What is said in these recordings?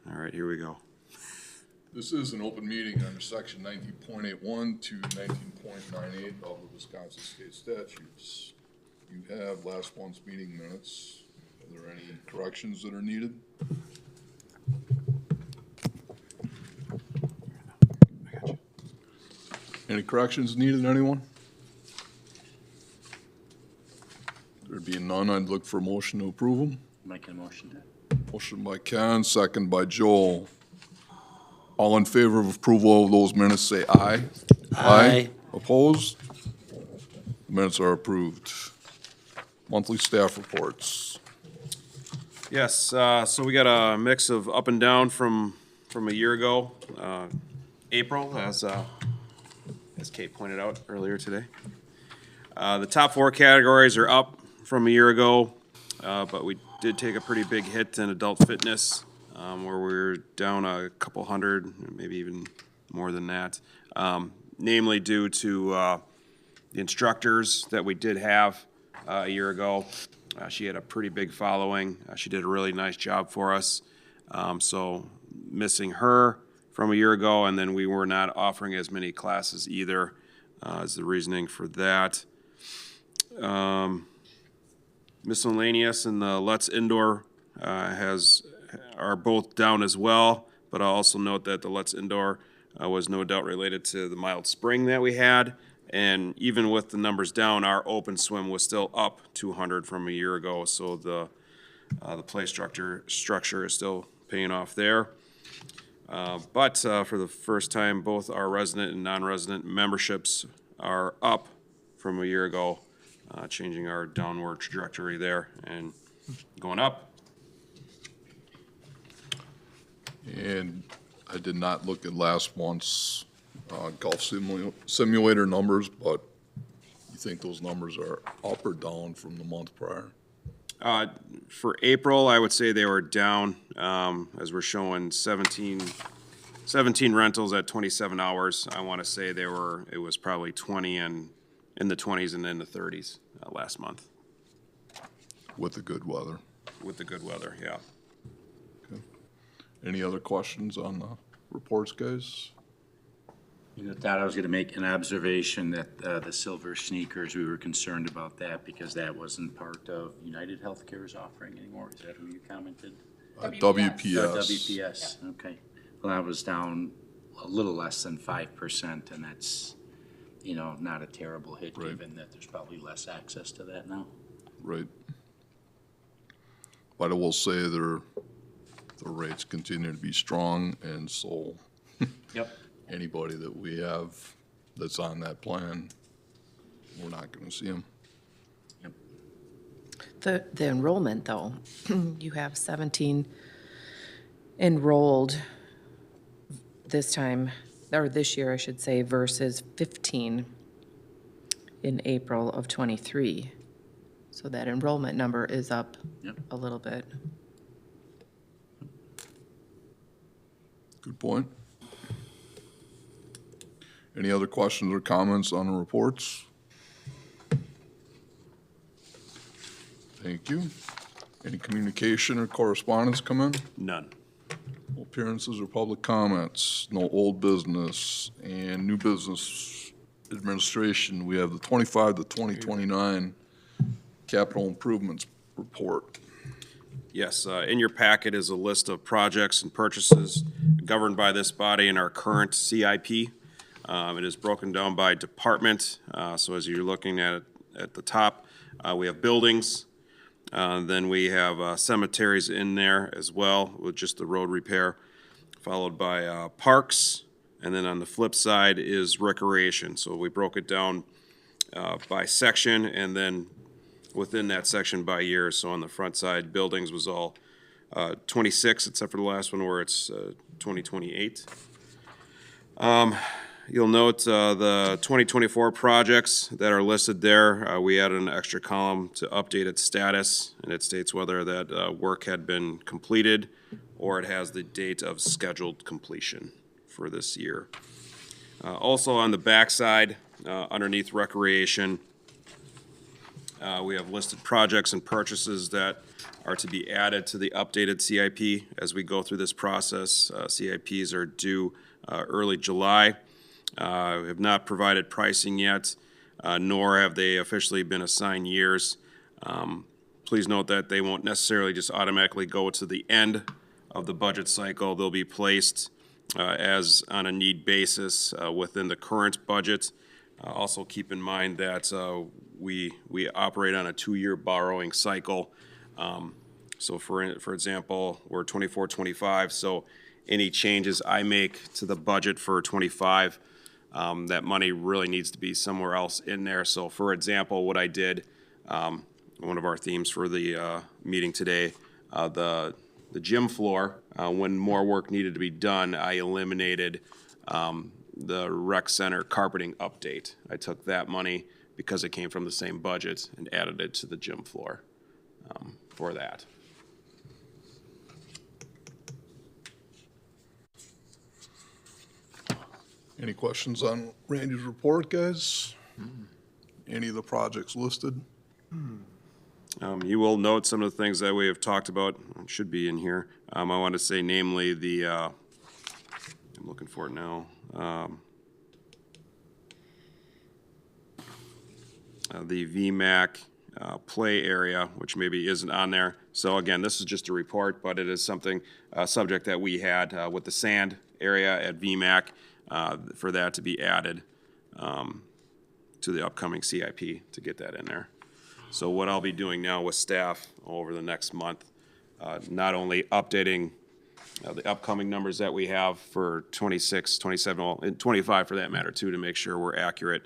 All right, here we go. This is an open meeting under section 19.81 to 19.98 of the Wisconsin State Statutes. You have last month's meeting minutes. Are there any corrections that are needed? Any corrections needed, anyone? There being none, I'd look for a motion to approve them. Making a motion to. Motion by Ken, second by Joel. All in favor of approval of those minutes, say aye. Aye. Opposed? Minutes are approved. Monthly staff reports. Yes, so we got a mix of up and down from a year ago. April, as Kate pointed out earlier today. The top 4 categories are up from a year ago, but we did take a pretty big hit in adult fitness, where we were down a couple hundred, maybe even more than that, namely due to the instructors that we did have a year ago. She had a pretty big following. She did a really nice job for us. So missing her from a year ago, and then we were not offering as many classes either, is the reasoning for that. Miscellaneous and the Let's Indoor are both down as well, but I'll also note that the Let's Indoor was no doubt related to the mild spring that we had. And even with the numbers down, our open swim was still up 200 from a year ago, so the play structure is still paying off there. But for the first time, both our resident and non-resident memberships are up from a year ago, changing our downward trajectory there and going up. And I did not look at last month's golf simulator numbers, but you think those numbers are up or down from the month prior? For April, I would say they were down, as we're showing 17 rentals at 27 hours. I want to say it was probably 20 and in the 20s and in the 30s last month. With the good weather. With the good weather, yeah. Okay. Any other questions on the reports, guys? You know, thought I was gonna make an observation that the silver sneakers, we were concerned about that because that wasn't part of United Healthcare's offering anymore. Is that who you commented? WPS. WPS, okay. Well, that was down a little less than 5%, and that's, you know, not a terrible hit, Right. given that there's probably less access to that now. Right. But I will say the rates continue to be strong, and so Yep. anybody that we have that's on that plan, we're not gonna see them. The enrollment, though, you have 17 enrolled this time, or this year, I should say, versus 15 in April of '23. So that enrollment number is up Yep. a little bit. Good point. Any other questions or comments on the reports? Thank you. Any communication or correspondence come in? None. No appearances or public comments, no old business, and new business administration. We have the 25 to 2029 capital improvements report. Yes, in your packet is a list of projects and purchases governed by this body in our current CIP. It is broken down by department, so as you're looking at the top, we have buildings, then we have cemeteries in there as well with just the road repair, followed by parks, and then on the flip side is recreation. So we broke it down by section and then within that section by year. So on the front side, buildings was all 26, except for the last one where it's 2028. You'll note the 2024 projects that are listed there. We added an extra column to update its status, and it states whether that work had been completed or it has the date of scheduled completion for this year. Also on the backside, underneath recreation, We have listed projects and purchases that are to be added to the updated CIP as we go through this process. CIPs are due early July. We have not provided pricing yet, nor have they officially been assigned years. Please note that they won't necessarily just automatically go to the end of the budget cycle. They'll be placed as on a need basis within the current budget. Also keep in mind that we operate on a 2-year borrowing cycle. So for example, we're 24-25, so any changes I make to the budget for 25, that money really needs to be somewhere else in there. So for example, what I did, one of our themes for the meeting today, the gym floor, when more work needed to be done, I eliminated the rec center carpeting update. I took that money because it came from the same budget and added it to the gym floor for that. Any questions on Randy's report, guys? Any of the projects listed? You will note some of the things that we have talked about, should be in here. I want to say namely I'm looking for it now. The VMAC play area, which maybe isn't on there. So again, this is just a report, but it is something, subject that we had with the sand area at VMAC, for that to be added to the upcoming CIP to get that in there. So what I'll be doing now with staff over the next month, not only updating the upcoming numbers that we have for 26, 27, well, and 25 for that matter too, to make sure we're accurate.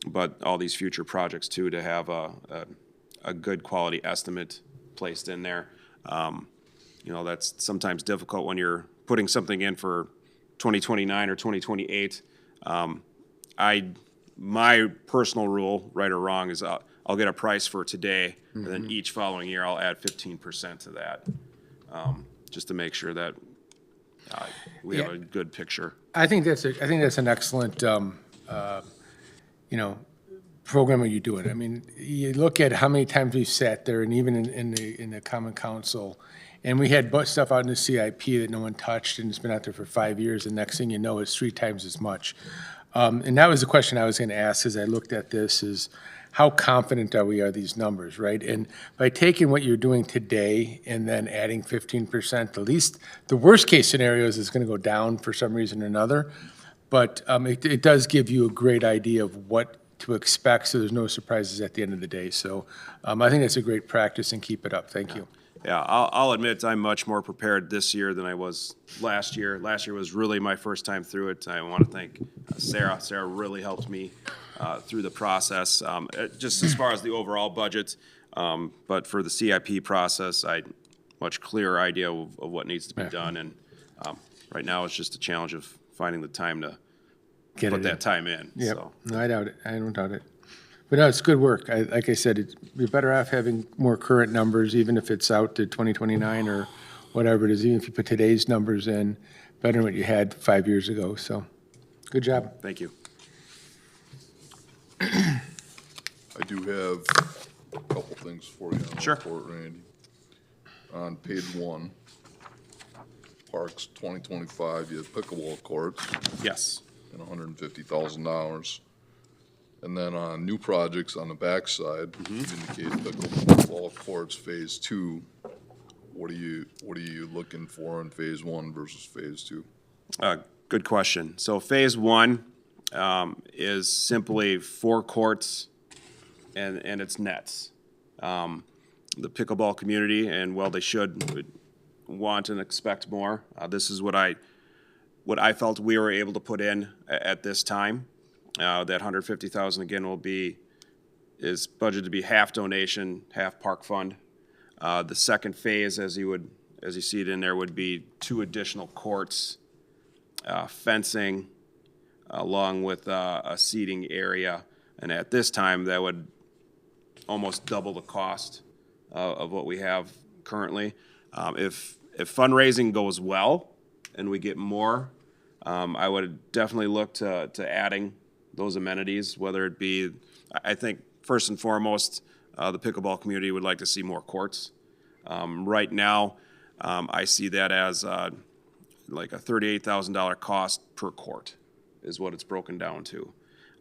But all these future projects too, to have a good quality estimate placed in there. You know, that's sometimes difficult when you're putting something in for 2029 or 2028. My personal rule, right or wrong, is I'll get a price for today, and then each following year I'll add 15% to that, just to make sure that we have a good picture. I think that's an excellent, program that you're doing. I mean, you look at how many times we've sat there, and even in the Common Council, and we had stuff out in the CIP that no one touched, and it's been out there for 5 years, and next thing you know, it's 3 times as much. And that was the question I was going to ask as I looked at this, is how confident are these numbers, right? And by taking what you're doing today and then adding 15%, the least, the worst case scenario is it's going to go down for some reason or another. But it does give you a great idea of what to expect, so there's no surprises at the end of the day. So I think that's a great practice, and keep it up. Thank you. Yeah, I'll admit I'm much more prepared this year than I was last year. Last year was really my first time through it. I want to thank Sarah. Sarah really helped me through the process, just as far as the overall budget. But for the CIP process, I much clearer idea of what needs to be done. And right now, it's just a challenge of finding the time to put that time in. Yep. So. No, I doubt it. I don't doubt it. But no, it's good work. Like I said, you're better off having more current numbers, even if it's out to 2029 or whatever it is. Even if you put today's numbers in, better than what you had 5 years ago. So, good job. Thank you. I do have a couple things for you on the Sure. report, Randy. On page 1, Parks 2025, you have pickleball courts Yes. and $150,000. And then on new projects on the backside, you indicate pickleball courts phase 2. What are you looking for in phase 1 versus phase 2? Good question. So phase 1 is simply 4 courts and it's nets. The pickleball community, and well, they would want and expect more. This is what I felt we were able to put in at this time. That $150,000 again is budgeted to be half donation, half park fund. The second phase, as you see it in there, would be 2 additional courts, fencing, along with a seating area. And at this time, that would almost double the cost of what we have currently. If fundraising goes well and we get more, I would definitely look to adding those amenities, whether it be, I think, first and foremost, the pickleball community would like to see more courts. Right now, I see that as like a $38,000 cost per court is what it's broken down to.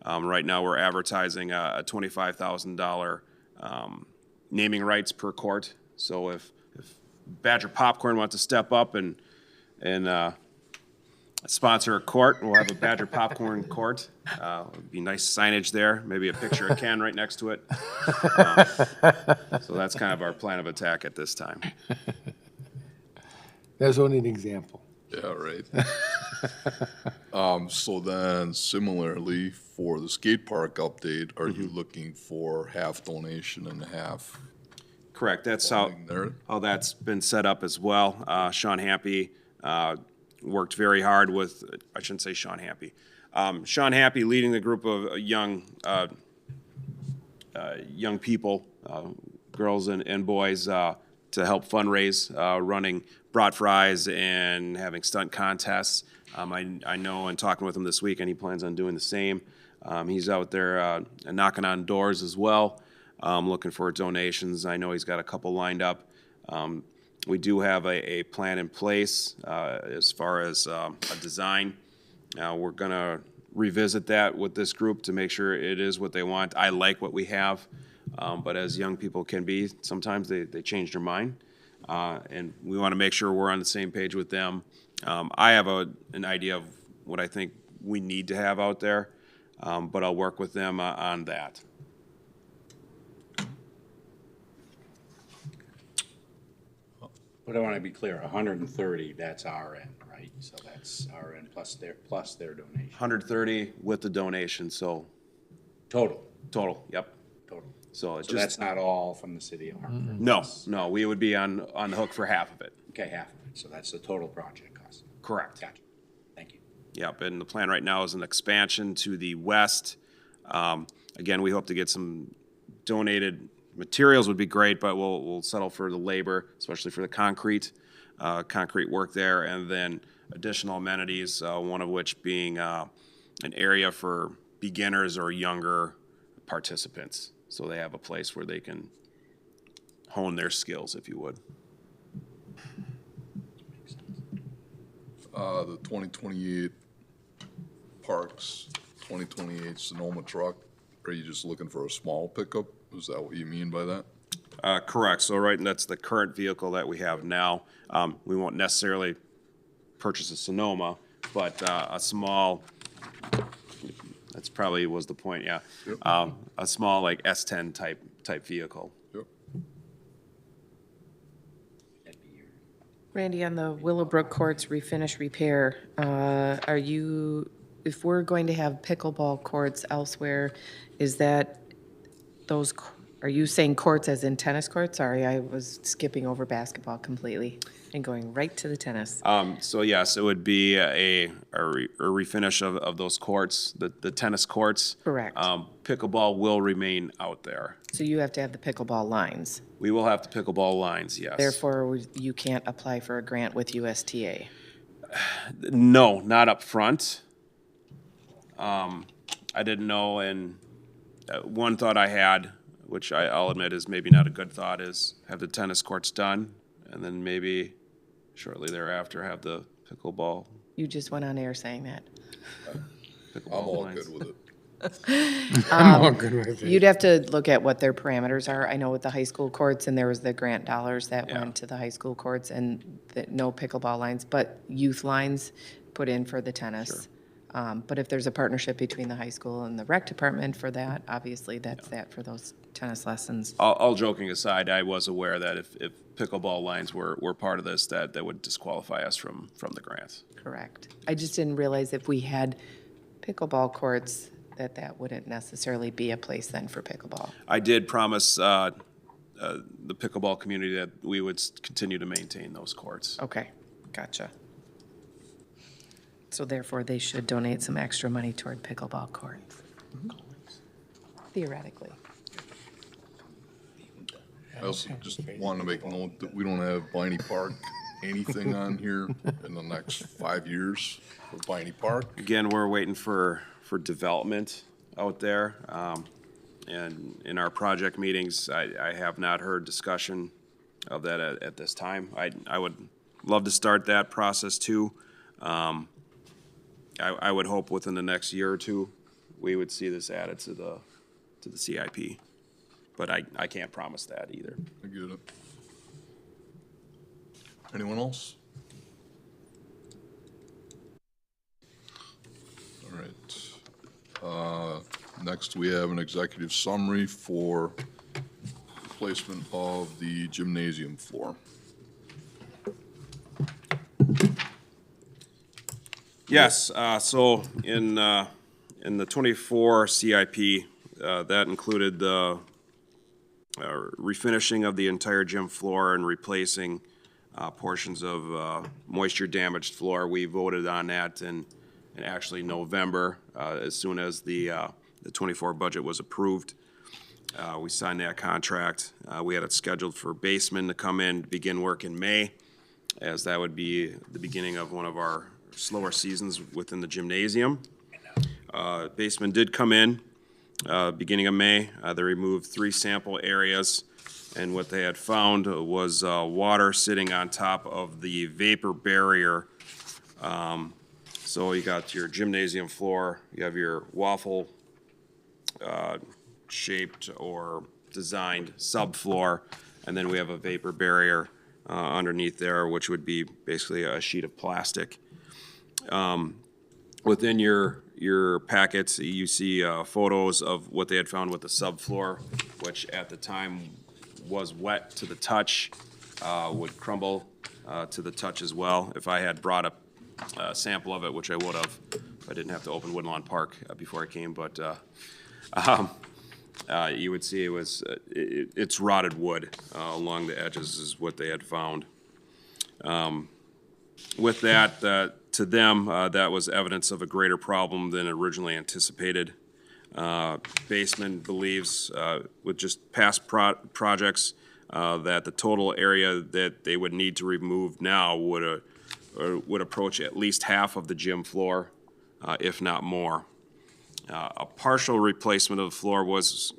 Right now, we're advertising a $25,000 naming rights per court. So if Badger Popcorn wants to step up and sponsor a court, we'll have a Badger Popcorn court. It'd be nice signage there, maybe a picture of Ken right next to it. So that's kind of our plan of attack at this time. That's only an example. Yeah, right. So then similarly, for the skate park update, are you looking for half donation and half Correct, that's funding there? how that's been set up as well. Sean Happy worked very hard with, I shouldn't say Sean Happy. Sean Happy leading the group of young people, girls and boys, to help fundraise, running brat fries and having stunt contests. I know in talking with him this week, and he plans on doing the same. He's out there knocking on doors as well, looking for donations. I know he's got a couple lined up. We do have a plan in place as far as a design. We're going to revisit that with this group to make sure it is what they want. I like what we have, but as young people can be, sometimes they change their mind. And we want to make sure we're on the same page with them. I have an idea of what I think we need to have out there, but I'll work with them on that. But I want to be clear, 130, that's our end, right? So that's our end plus their donation. 130 with the donation, so Total, yep. total. So it's So that's just, not all from the city of Hartford? no, we would be on the hook for half of it. Okay, half of it. So that's the total project cost. Correct. Gotcha. Thank you. Yep, and the plan right now is an expansion to the west. Again, we hope to get some donated materials would be great, but we'll settle for the labor, especially for the concrete work there, and then additional amenities, one of which being an area for beginners or younger participants, so they have a place where they can hone their skills, if you would. The 2028 parks, 2028 Sonoma truck, are you just looking for a small pickup? Is that what you mean by that? Correct, so right, and that's the current vehicle that we have now. We won't necessarily purchase a Sonoma, but a small, that's probably was the point, yeah. Yep. A small like S10 type vehicle. Yep. That'd be your- Randy, on the Willowbrook Courts refinish repair, are you, if we're going to have pickleball courts elsewhere, is that those, are you saying courts as in tennis courts? Sorry, I was skipping over basketball completely and going right to the tennis. So yes, it would be a refinish of those courts, the tennis courts. Correct. Pickleball will remain out there. So you have to have the pickleball lines. We will have the pickleball lines, yes. Therefore, you can't apply for a grant with USTA. No, not up front. I didn't know, and one thought I had, which I'll admit is maybe not a good thought, is have the tennis courts done, and then maybe shortly thereafter have the pickleball You just went on air saying that. I'm all lines. good with it. I'm all good with it. You'd have to look at what their parameters are. I know with the high school courts, and there was the grant dollars that Yeah. went to the high school courts, and no pickleball lines, but youth lines put in for the tennis. But if there's a partnership between the high school and the rec department for that, obviously that's that for those tennis lessons. All joking aside, I was aware that if pickleball lines were part of this, that would disqualify us from the grant. Correct. I just didn't realize if we had pickleball courts, that wouldn't necessarily be a place then for pickleball. I did promise the pickleball community that we would continue to maintain those courts. Okay, gotcha. So therefore, they should donate some extra money toward pickleball courts. Theoretically. I also just wanted to make note that we don't have Viney Park anything on here in the next 5 years for Piney Park? Again, we're waiting for development out there. And in our project meetings, I have not heard discussion of that at this time. I would love to start that process too. I would hope within the next year or two, we would see this added to the CIP. But I can't promise that either. I get it. Anyone else? All right. Next, we have an executive summary for replacement of the gymnasium floor. Yes, so in the 24 CIP, that included the refinishing of the entire gym floor and replacing portions of moisture-damaged floor. We voted on that in actually November, as soon as the 24 budget was approved. We signed that contract. We had it scheduled for Baseman to come in, begin work in May, as that would be the beginning of one of our slower seasons within the gymnasium. Baseman did come in beginning of May. They removed 3 sample areas, and what they had found was water sitting on top of the vapor barrier. So you got your gymnasium floor, you have your waffle shaped or designed subfloor, and then we have a vapor barrier underneath there, which would be basically a sheet of plastic. Within your packets, you see photos of what they had found with the subfloor, which at the time was wet to the touch, would crumble to the touch as well. If I had brought a sample of it, which I would have, I didn't have to open Woodlawn Park before I came, but you would see it's rotted wood along the edges is what they had found. With that, to them, that was evidence of a greater problem than originally anticipated. Baseman believes, with just past projects, that the total area that they would need to remove now would approach at least half of the gym floor, if not more. A partial replacement of the floor was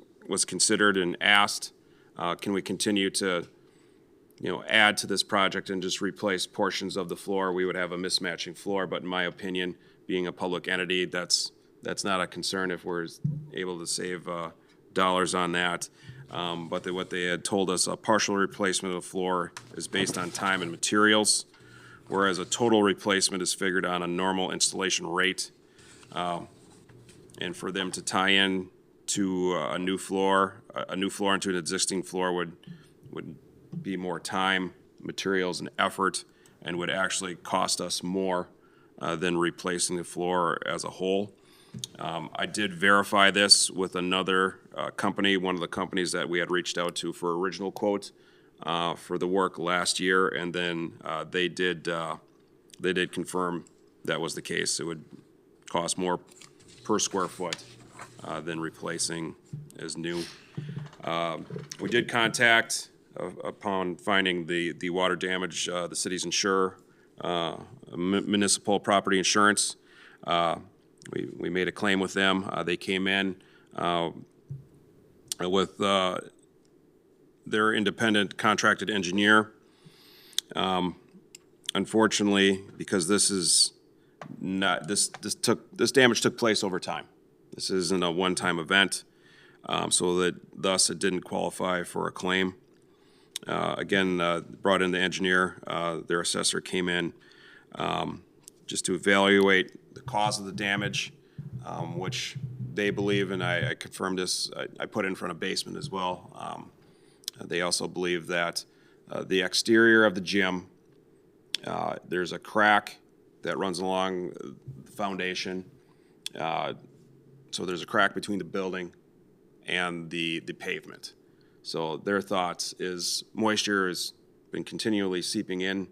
considered and asked. Can we continue to add to this project and just replace portions of the floor? We would have a mismatching floor, but in my opinion, being a public entity, that's not a concern if we're able to save dollars on that. But what they had told us, a partial replacement of the floor is based on time and materials, whereas a total replacement is figured on a normal installation rate. And for them to tie in to a new floor into an existing floor would be more time, materials, and effort, and would actually cost us more than replacing the floor as a whole. I did verify this with another company, one of the companies that we had reached out to for original quote for the work last year, and then they did confirm that was the case. It would cost more per square foot than replacing as new. We did contact, upon finding the water damage, the city's insurer, municipal property insurance. We made a claim with them. They came in with their independent contracted engineer. Unfortunately, because this damage took place over time. This isn't a one-time event, so that thus it didn't qualify for a claim. Again, brought in the engineer, their assessor came in just to evaluate the cause of the damage, which they believe, and I confirmed this, I put it in front of Baseman as well. They also believe that the exterior of the gym, there's a crack that runs along the foundation. So there's a crack between the building and the pavement. So their thoughts is moisture has been continually seeping in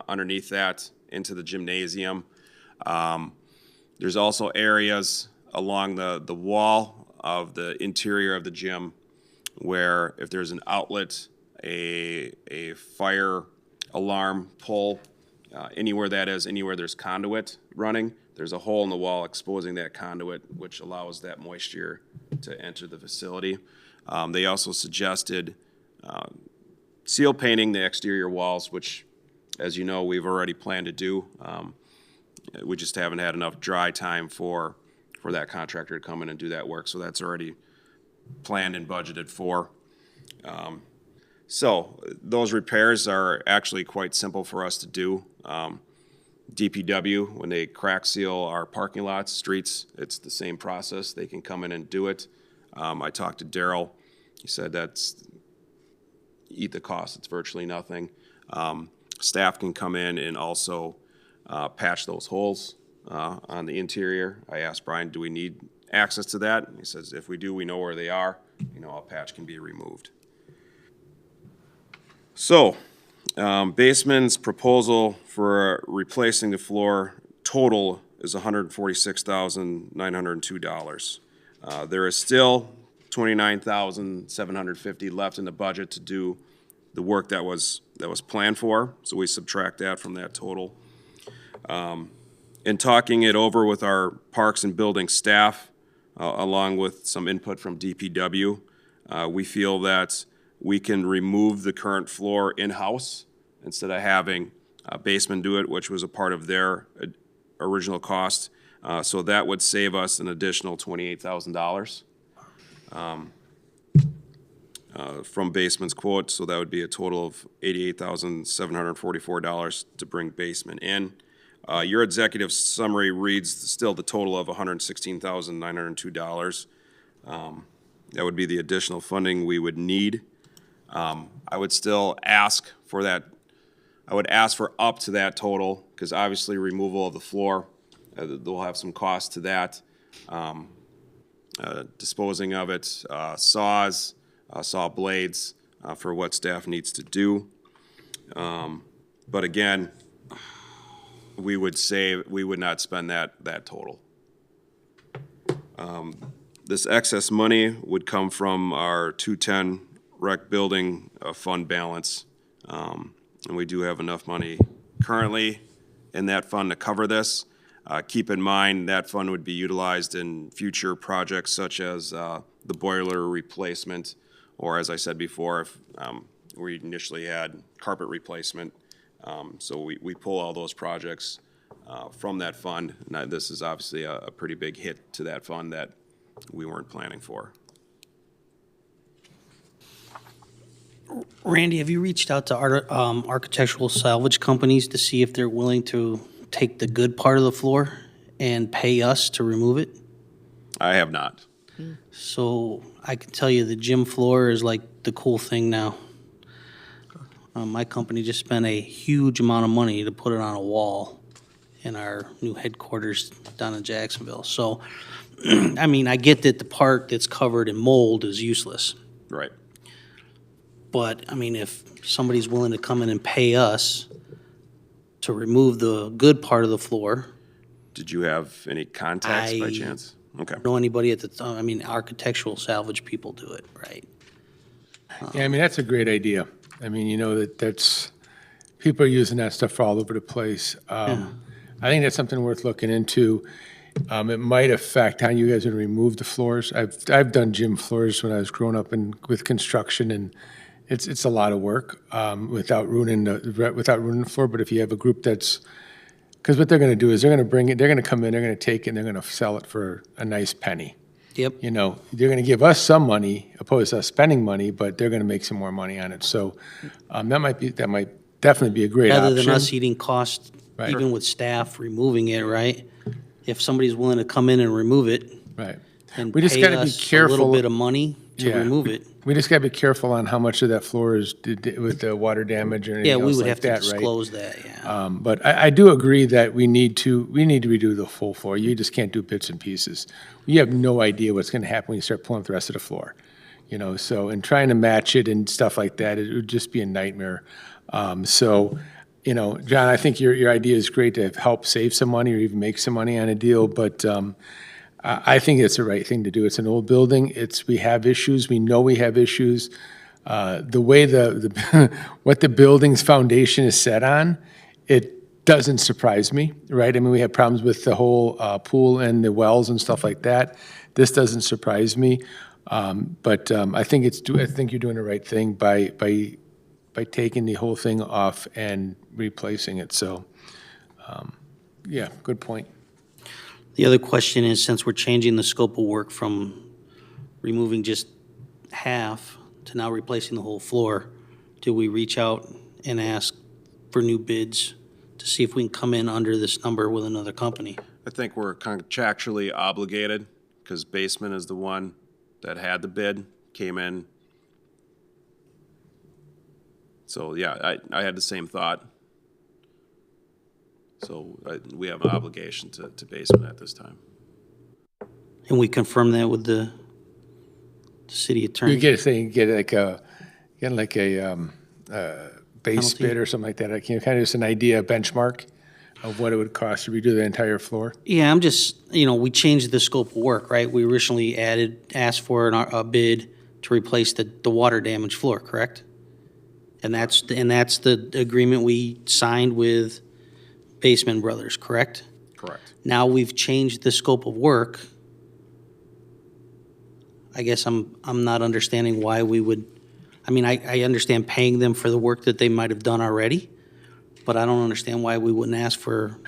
underneath that into the gymnasium. There's also areas along the wall of the interior of the gym where if there's an outlet, a fire alarm, pull, anywhere there's conduit running, there's a hole in the wall exposing that conduit, which allows that moisture to enter the facility. They also suggested seal painting the exterior walls, which, as you know, we've already planned to do. We just haven't had enough dry time for that contractor to come in and do that work, so that's already planned and budgeted for. So those repairs are actually quite simple for us to do. DPW, when they crack seal our parking lots, streets, it's the same process. They can come in and do it. I talked to Daryl. He said eat the cost. It's virtually nothing. Staff can come in and also patch those holes on the interior. I asked Brian, do we need access to that? And he says, if we do, we know where they are. A patch can be removed. So, Baseman's proposal for replacing the floor total is $146,902. There is still $29,750 left in the budget to do the work that was planned for, so we subtract that from that total. In talking it over with our parks and building staff, along with some input from DPW, we feel that we can remove the current floor in-house instead of having Baseman do it, which was a part of their original cost. So that would save us an additional $28,000 from Baseman's quote. So that would be a total of $88,744 to bring Baseman in. Your executive summary reads still the total of $116,902. That would be the additional funding we would need. I would still ask for that. I would ask for up to that total, because obviously removal of the floor, they'll have some cost to that. Disposing of it, saws, saw blades for what staff needs to do. But again, we would not spend that total. This excess money would come from our 210 rec building fund balance. And we do have enough money currently in that fund to cover this. Keep in mind that fund would be utilized in future projects such as the boiler replacement, or as I said before, if we initially had carpet replacement. So we pull all those projects from that fund. Now, this is obviously a pretty big hit to that fund that we weren't planning for. Randy, have you reached out to architectural salvage companies to see if they're willing to take the good part of the floor and pay us to remove it? I have not. So I can tell you the gym floor is like the cool thing now. My company just spent a huge amount of money to put it on a wall in our new headquarters down in Jacksonville. So, I mean, I get that the part that's covered in mold is useless. Right. But, I mean, if somebody's willing to come in and pay us to remove the good part of the floor, Did you have any contacts by chance? Okay. know anybody at the time, I mean, architectural salvage people do it, right? Yeah, I mean, that's a great idea. I mean, that's, people are using that stuff all over the place. I think that's something worth looking into. It might affect how you guys are gonna remove the floors. I've done gym floors when I was growing up with construction, and it's a lot of work without ruining the floor. But if you have a group because what they're gonna do is they're gonna come in, they're gonna take it, and they're gonna sell it for a nice penny. Yep. They're gonna give us some money opposed to us spending money, but they're gonna make some more money on it. So that might definitely be a great option. Rather than us eating cost, Right. even with staff removing it, right? If somebody's willing to come in and remove it Right. and We just pay gotta be us a careful. little bit of money to Yeah. remove it. We just gotta be careful on how much of that floor is with the water damage or Yeah, anything we else would like have to that, right? disclose that, yeah. But I do agree that we need to redo the full floor. You just can't do bits and pieces. You have no idea what's gonna happen when you start pulling up the rest of the floor. So, and trying to match it and stuff like that, it would just be a nightmare. John, I think your idea is great to help save some money or even make some money on a deal, but I think it's the right thing to do. It's an old building. We have issues. We know we have issues. The way what the building's foundation is set on, it doesn't surprise me, right? I mean, we have problems with the whole pool and the wells and stuff like that. This doesn't surprise me. But I think I think you're doing the right thing by taking the whole thing off and replacing it. So, yeah, good point. The other question is, since we're changing the scope of work from removing just half to now replacing the whole floor, do we reach out and ask for new bids to see if we can come in under this number with another company? I think we're contractually obligated, because Basement is the one that had the bid, came in. So, yeah, I had the same thought. So we have an obligation to Basement at this time. And we confirm that with the city You attorney? get like a base Penalty? bid or something like that. I can kind of just an idea, a benchmark of what it would cost to redo the entire floor. Yeah, I'm just, we changed the scope of work, right? We originally asked for a bid to replace the water damaged floor, correct? And that's the agreement we signed with Basement Brothers, correct? Correct. Now we've changed the scope of work. I guess I'm not understanding why we would, I understand paying them for the work that they might have done already, but I don't understand why we wouldn't ask for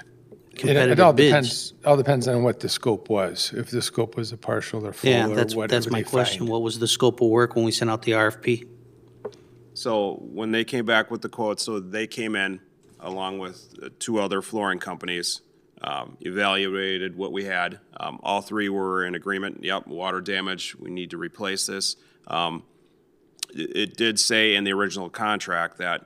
It all competitive bids. depends on what the scope was, if the scope was a partial or full Yeah, or that's whatever my they question. find. What was the scope of work when we sent out the RFP? So when they came back with the quote, so they came in along with two other flooring companies, evaluated what we had. All three were in agreement, yep, water damage, we need to replace this. It did say in the original contract that,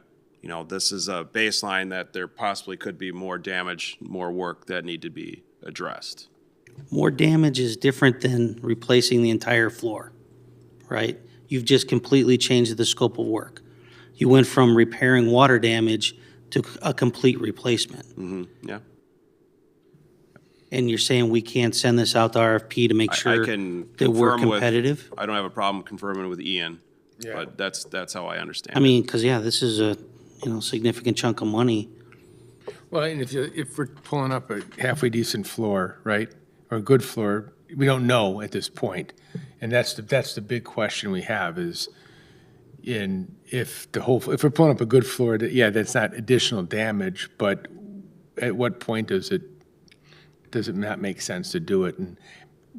this is a baseline that there possibly could be more damage, more work that need to be addressed. More damage is different than replacing the entire floor, right? You've just completely changed the scope of work. You went from repairing water damage to a complete replacement. Yeah, And you're saying we can't send this out to RFP to make I sure can that we're confirm with. competitive? I don't have a problem confirming with Ian, Yeah. but that's how I understand I it. mean, because, yeah, this is a, significant chunk of money. Well, and if we're pulling up a halfway decent floor, right, or a good floor, we don't know at this point. And that's the big question we have is if we're pulling up a good floor, that's not additional damage, but at what point does it not make sense to do it? And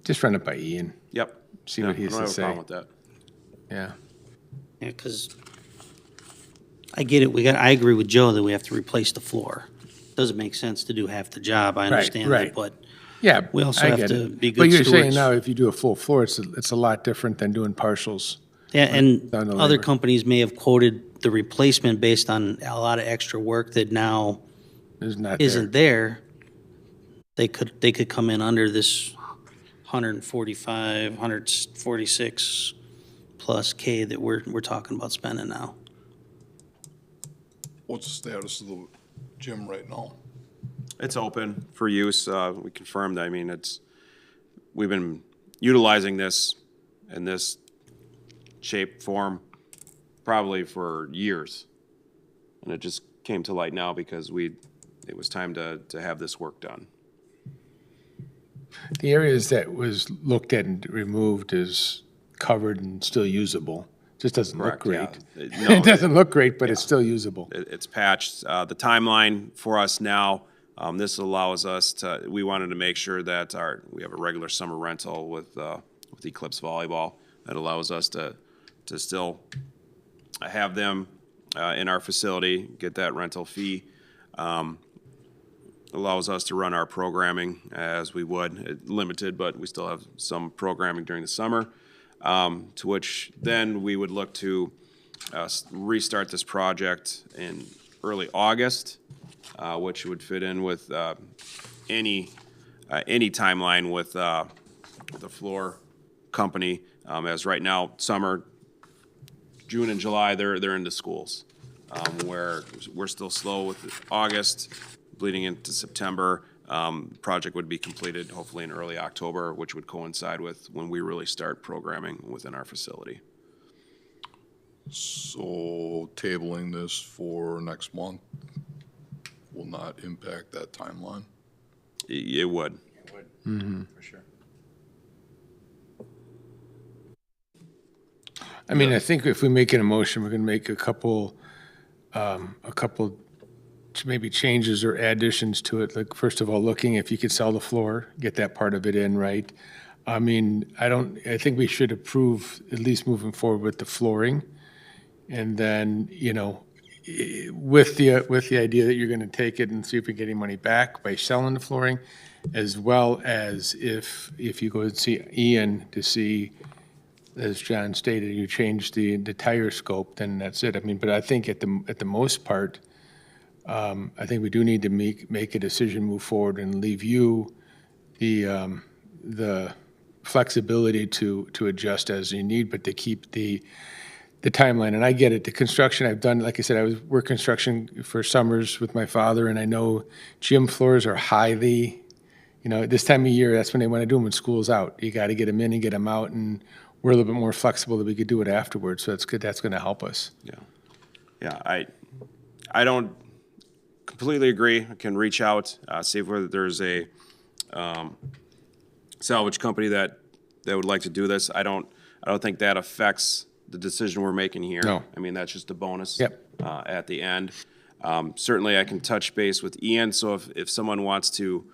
just run it by Ian, Yep. see what he I has don't to have a say. problem with that. Yeah. Yeah, because I get it. I agree with Joe that we have to replace the floor. Doesn't make sense to do half the job. I understand right. that, but Yeah, We also I have get to it. be But good you're saying stewards. now if you do a full floor, it's a lot different than doing partials. yeah, and Down the other labor. companies may have quoted the replacement based on a lot of extra work that now It's not isn't there. They could come in under this 145, 146 plus K that we're talking about spending now. What's the status of the gym right now? It's open for use. We confirmed, we've been utilizing this in this shape, form, probably for years. And it just came to light now because it was time to have this work done. The areas that was looked at and removed is covered and still usable. Just doesn't look Correct, great. yeah. No, It doesn't look great, but it's still usable. It's patched. The timeline for us now, this allows us we wanted to make sure that we have a regular summer rental with Eclipse Volleyball. That allows us to still have them in our facility, get that rental fee. Allows us to run our programming as we would, limited, but we still have some programming during the summer. To which then we would look to restart this project in early August, which would fit in with any timeline with the floor company. As right now, summer, June and July, they're into schools, where we're still slow with August, bleeding into September. Project would be completed hopefully in early October, which would coincide with when we really start programming within our facility. So tabling this for next month will not impact that timeline. It would. It would, for sure. I mean, I think if we make an emotion, we're gonna make a couple maybe changes or additions to it. Like, first of all, looking if you could sell the floor, get that part of it in, right? I mean, I think we should approve, at least moving forward with the flooring. And then, with the idea that you're gonna take it and see if we get any money back by selling the flooring, as well as if you go and see Ian to see, as John stated, you change the tire scope, then that's it. I mean, but I think at the most part, I think we do need to make a decision, move forward, and leave you the flexibility to adjust as you need, but to keep the timeline. And I get it, the construction I've done, like I said, I work construction for summers with my father, and I know gym floors are highly, this time of year, that's when they want to do them when school's out. You got to get them in and get them out, and we're a little bit more flexible that we could do it afterwards, so that's good, that's going to help us. Yeah, I don't completely agree. I can reach out, see if whether there's a salvage company that would like to do this. I don't think that affects the decision we're making here. No. I mean, that's just a bonus. Yep. At the end. Certainly, I can touch base with Ian, so if someone wants to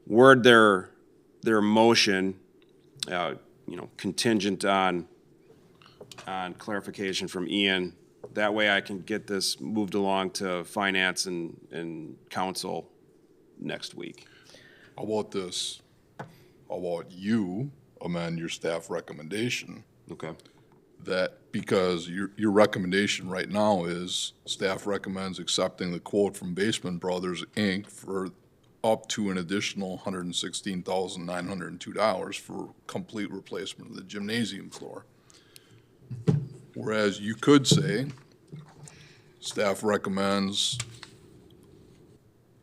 word their motion, contingent on clarification from Ian, that way I can get this moved along to finance and council next week. How about this? How about you amend your staff recommendation Okay. that, because your recommendation right now is staff recommends accepting the quote from Basement Brothers, Inc. for up to an additional $116,902 for complete replacement of the gymnasium floor. Whereas you could say, staff recommends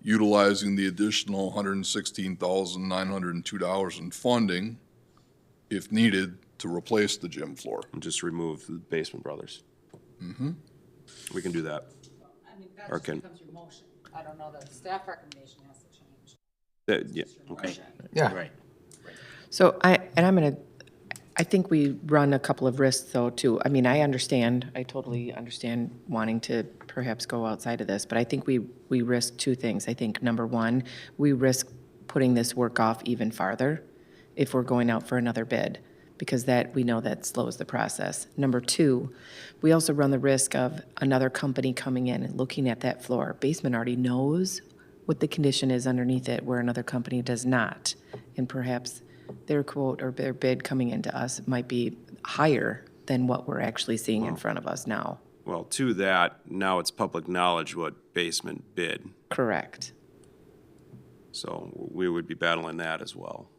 utilizing the additional $116,902 in funding, if needed, to replace the gym floor. And just remove the Basement Brothers. We can do that. I mean, that Or just can- becomes your motion. I don't know, the staff recommendation has to change. Yeah, It's your okay. motion. Yeah. Right. So I think we run a couple of risks though too. I mean, I totally understand wanting to perhaps go outside of this, but I think we risk two things. I think number one, we risk putting this work off even farther if we're going out for another bid, because we know that slows the process. Number two, we also run the risk of another company coming in and looking at that floor. Basement already knows what the condition is underneath it, where another company does not. And perhaps their quote or their bid coming into us might be higher than what we're actually seeing in front of us now. Well, to that, now it's public knowledge what Basement bid, Correct. so we would be battling that as well.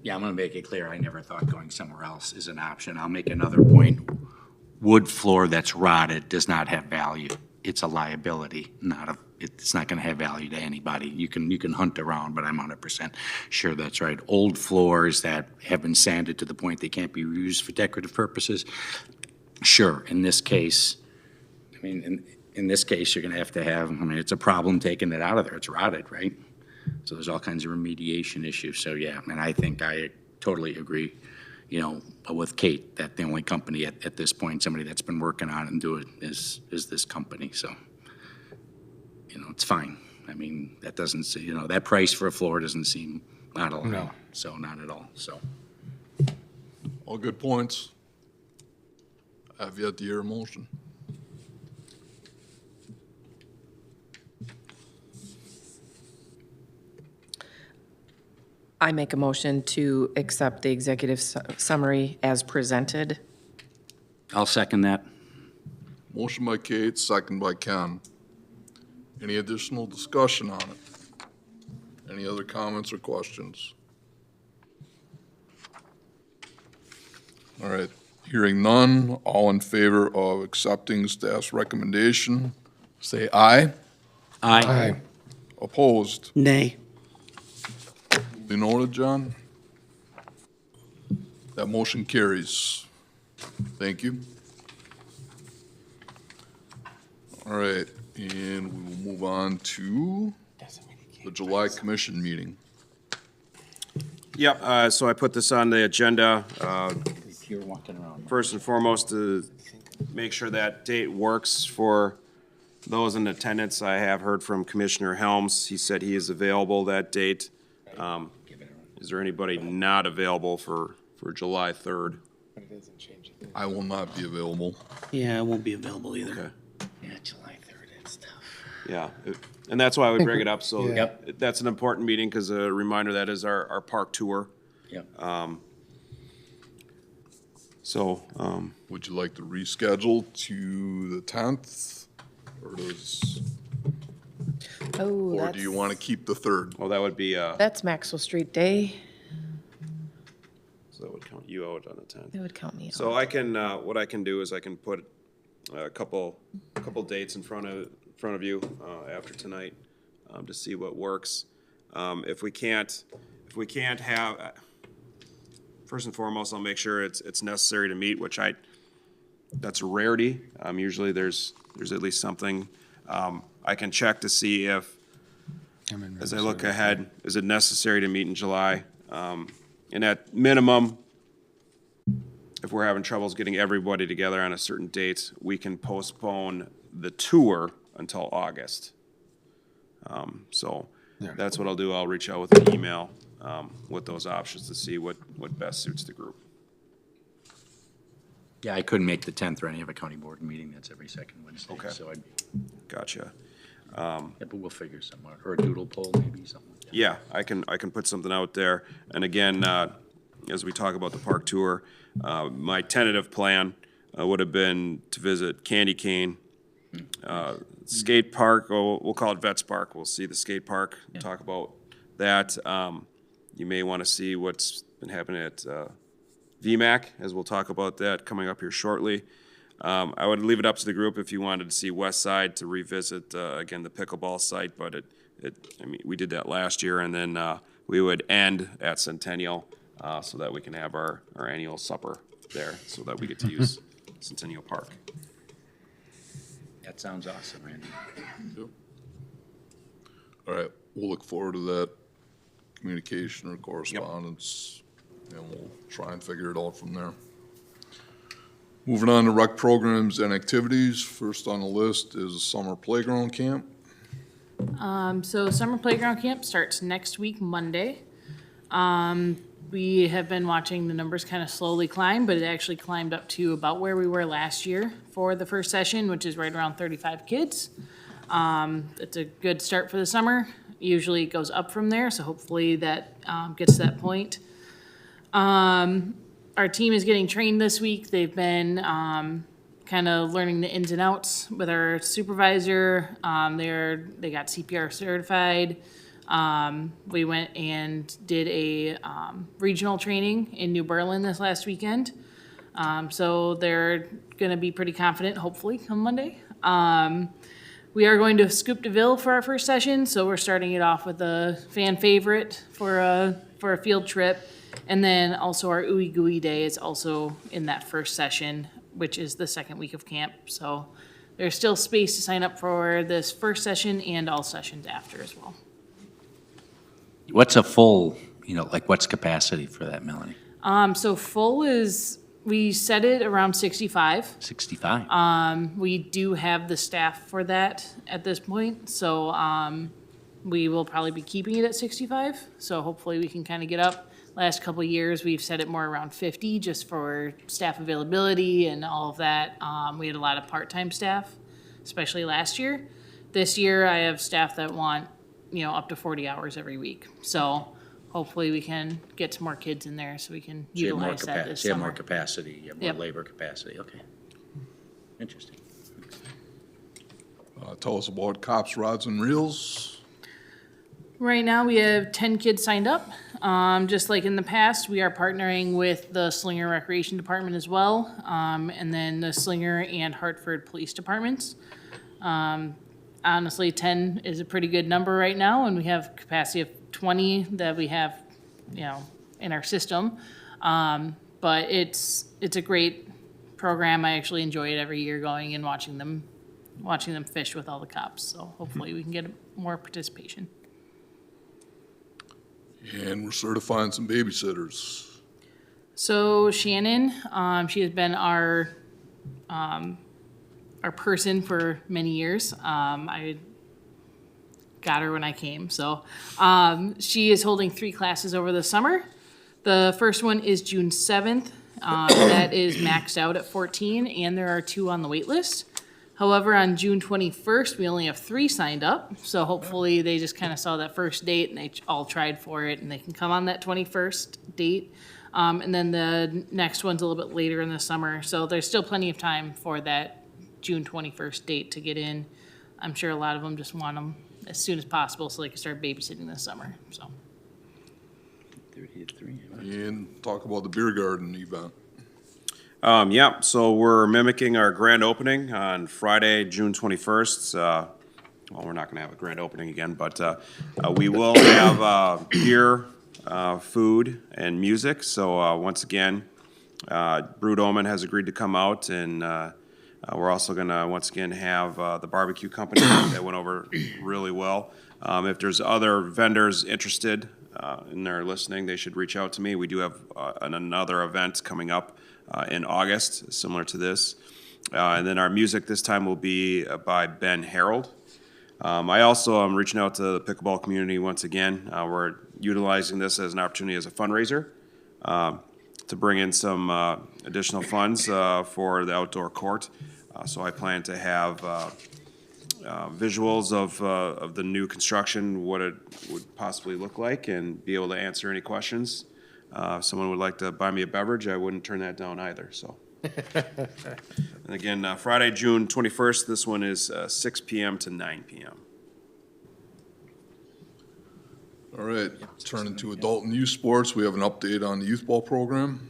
Yeah, I'm gonna make it clear, I never thought going somewhere else is an option. I'll make another point. Wood floor that's rotted does not have value. It's a liability, it's not gonna have value to anybody. You can hunt around, but I'm 100% sure that's right. Old floors that have been sanded to the point they can't be used for decorative purposes, sure, in this case, I mean, in this case, you're gonna have, it's a problem taking it out of there, it's rotted, right? So there's all kinds of remediation issues, so yeah, and I think I totally agree, with Kate, that the only company at this point, somebody that's been working on it and do it is this company, so, it's fine. I mean, that doesn't, that price for a floor doesn't seem out of line, No. so not at all, so. All good points. I have yet to hear a motion. I make a motion to accept the executive summary as presented. I'll second that. Motion by Kate, second by Ken. Any additional discussion on it? Any other comments or questions? All right, hearing none, all in favor of accepting staff's recommendation, say aye. Aye. Opposed? Nay. Duly noted, John. That motion carries. Thank you. All right, and we will move on to the July commission meeting. Yep, so I put this on the agenda, You're walking around. first and foremost to make sure that date works for those in attendance. I have heard from Commissioner Helms. He said he is available that date. Is there anybody not available for July 3rd? I will not be available. Yeah, I won't be available either. Okay. Yeah, July 3rd, it's tough. Yeah, and that's why we bring it up, so Yep. that's an important meeting, because a reminder, that is our park tour. Yep. So, Would you like to reschedule to the 10th? Or Oh, or do you want to keep the 3rd? well, that would be, That's Maxwell Street Day. so that would count you out on the 10th. That would count me out. So I can, what I can do is I can put a couple dates in front of you, after tonight, to see what works. If we can't have, first and foremost, I'll make sure it's necessary to meet, which that's a rarity. Usually there's at least something. I can check to see if, as I look ahead, is it necessary to meet in July? And at minimum, if we're having troubles getting everybody together on a certain date, we can postpone the tour until August. So that's what I'll do. I'll reach out with an email with those options to see what best suits the group. Yeah, I couldn't make the 10th or any of a county board meeting. That's every second Wednesday. Okay. So I'd be, Gotcha. yeah, but we'll figure something out. Or a doodle poll, maybe, something like that. Yeah, I can put something out there. And again, as we talk about the park tour, my tentative plan would have been to visit Candy Cane, skate park, we'll call it Vets Park. We'll see the skate park, talk about that. You may want to see what's been happening at VMAC, as we'll talk about that coming up here shortly. I would leave it up to the group if you wanted to see West Side to revisit, again, the pickleball site, but I mean, we did that last year, and then we would end at Centennial so that we can have our annual supper there, so that we get to use Centennial Park. That sounds awesome, Randy. All right, we'll look forward to that communication or correspondence, and we'll try and figure it out from there. Moving on to rec programs and activities. First on the list is summer playground camp. So summer playground camp starts next week, Monday. We have been watching the numbers kind of slowly climb, but it actually climbed up to about where we were last year for the first session, which is right around 35 kids. It's a good start for the summer. Usually it goes up from there, so hopefully that gets to that point. Our team is getting trained this week. They've been kind of learning the ins and outs with our supervisor. They got CPR certified. We went and did a regional training in New Berlin this last weekend. So they're going to be pretty confident, hopefully, come Monday. We are going to Scoop DeVille for our first session, so we're starting it off with a fan favorite for a field trip. And then also our Ooey Gooey Day is also in that first session, which is the second week of camp. So there's still space to sign up for this first session and all sessions after as well. What's a full, like what's capacity for that, Melanie? So full is, we set it around 65. 65? We do have the staff for that at this point, so we will probably be keeping it at 65. So hopefully we can kind of get up. Last couple of years, we've set it more around 50 just for staff availability and all of that. We had a lot of part-time staff, especially last year. This year, I have staff that want, up to 40 hours every week. So hopefully we can get some more kids in there so we can So you have more utilize that this capacity, you have more summer. capacity, you have more Yep. labor capacity, okay. Interesting. Tell us about cops, rods, and reels. Right now, we have 10 kids signed up. Just like in the past, we are partnering with the Slinger Recreation Department as well, and then the Slinger and Hartford Police Departments. Honestly, 10 is a pretty good number right now, and we have capacity of 20 that we have, in our system. But it's a great program. I actually enjoy it every year, going and watching them fish with all the cops. So hopefully we can get more participation. And we're certifying some babysitters. So Shannon, she has been our person for many years. I got her when I came. So she is holding 3 classes over the summer. The first one is June 7th. That is maxed out at 14, and there are 2 on the wait list. However, on June 21st, we only have 3 signed up. So hopefully they just kind of saw that first date and they all tried for it, and they can come on that 21st date. And then the next one's a little bit later in the summer. So there's still plenty of time for that June 21st date to get in. I'm sure a lot of them just want them as soon as possible so they can start babysitting this summer, so. And talk about the beer garden event. Yeah, so we're mimicking our grand opening on Friday, June 21st. Well, we're not going to have a grand opening again, but we will have beer, food, and music. So once again, Brood Omen has agreed to come out, and we're also going to once again have the barbecue company that went over really well. If there's other vendors interested and they're listening, they should reach out to me. We do have another event coming up in August, similar to this. And then our music this time will be by Ben Harold. I also am reaching out to the pickleball community once again. We're utilizing this as an opportunity as a fundraiser to bring in some additional funds for the outdoor court. So I plan to have visuals of the new construction, what it would possibly look like, and be able to answer any questions. If someone would like to buy me a beverage, I wouldn't turn that down either, so. And again, Friday, June 21st, this one is 6 PM to 9 PM. All right, turning to adult and youth sports, we have an update on the youth ball program.